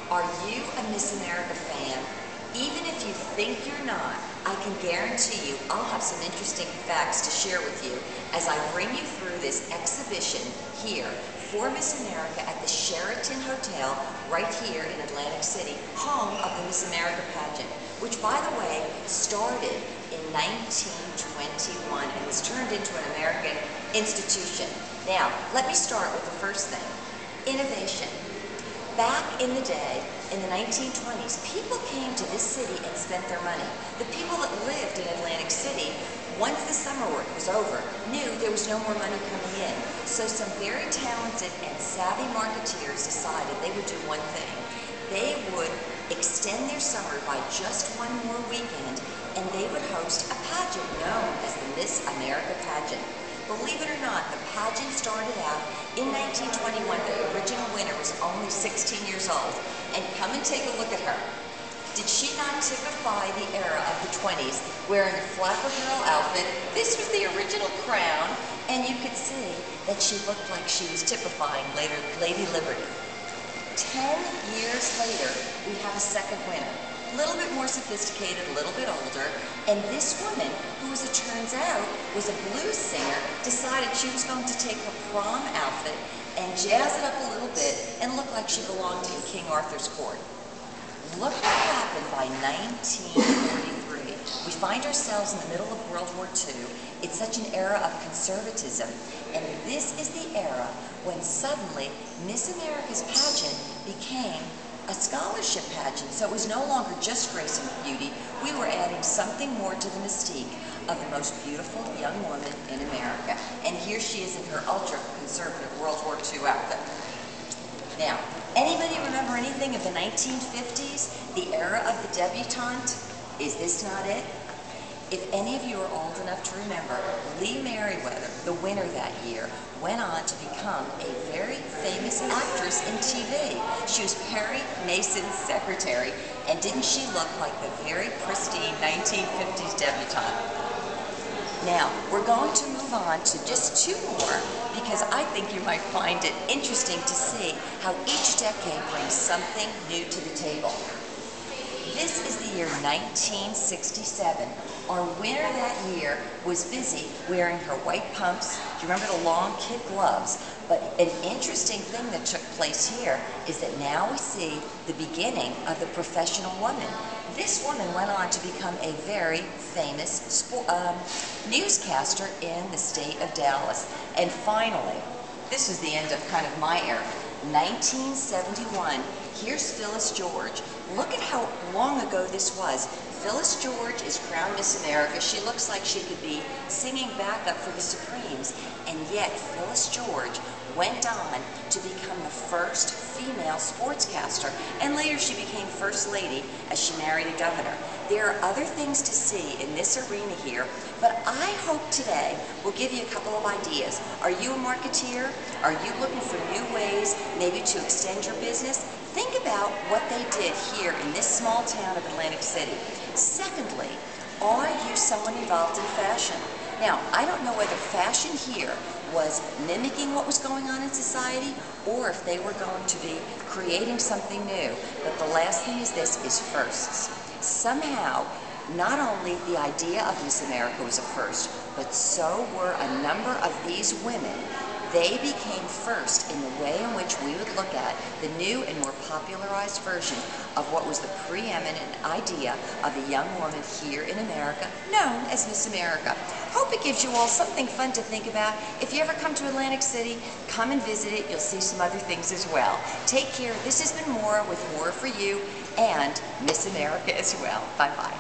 Are you a Miss America fan? Even if you think you're not, I can guarantee you I'll have some interesting facts to share with you as I bring you through this exhibition here for Miss America at the Sheraton Hotel right here in Atlantic City, home of the Miss America pageant, which by the way started in 1921 and was turned into an American institution. Now, let me start with the first thing, innovation. Back in the day, in the 1920s, people came to this city and spent their money. The people that lived in Atlantic City, once the summer work was over, knew there was no more money coming in. So some very talented and savvy marketeers decided they would do one thing. They would extend their summer by just one more weekend, and they would host a pageant known as the Miss America pageant. Believe it or not, the pageant started out in 1921. The original winner was only 16 years old. And come and take a look at her. Did she not typify the era of the 20s, wearing a flapper girl outfit? This was the original crown, and you could see that she looked like she was typifying later Lady Liberty. 10 years later, we have a second winner. A little bit more sophisticated, a little bit older, and this woman, who as it turns out was a blues singer, decided she was going to take her prom outfit and jazz it up a little bit and look like she belonged in King Arthur's court. Look what happened by 1943. We find ourselves in the middle of World War II. It's such an era of conservatism, and this is the era when suddenly Miss America's pageant became a scholarship pageant, so it was no longer just grace and beauty. We were adding something more to the mystique of the most beautiful young woman in America. And here she is in her ultra-conservative World War II outfit. Now, anybody remember anything of the 1950s, the era of the debutante? Is this not it? If any of you are old enough to remember, Lee Merriweather, the winner that year, went on to become a very famous actress in TV. She was Perry Mason's secretary, and didn't she look like the very pristine 1950s debutante? Now, we're going to move on to just two more because I think you might find it interesting to see how each decade brings something new to the table. This is the year 1967. Our winner that year was busy wearing her white pumps. Do you remember the long kid gloves? But an interesting thing that took place here is that now we see the beginning of the professional woman. This woman went on to become a very famous newscaster in the state of Dallas. And finally, this is the end of kind of my era. 1971, here's Phyllis George. Look at how long ago this was. Phyllis George is crowned Miss America. She looks like she could be singing backup for the Supremes, and yet Phyllis George went on to become the first female sportscaster, and later she became First Lady as she married a governor. There are other things to see in this arena here, but I hope today will give you a couple of ideas. Are you a marketeer? Are you looking for new ways maybe to extend your business? Think about what they did here in this small town of Atlantic City. Secondly, are you someone involved in fashion? Now, I don't know whether fashion here was mimicking what was going on in society or if they were going to be creating something new. But the last thing is this, is firsts. Somehow, not only the idea of Miss America was a first, but so were a number of these women. They became first in the way in which we would look at the new and more popularized version of what was the preeminent idea of a young woman here in America, known as Miss America. Hope it gives you all something fun to think about. If you ever come to Atlantic City, come and visit it. You'll see some other things as well. Take care. This has been Maura with Maura4u and Miss America as well. Bye-bye.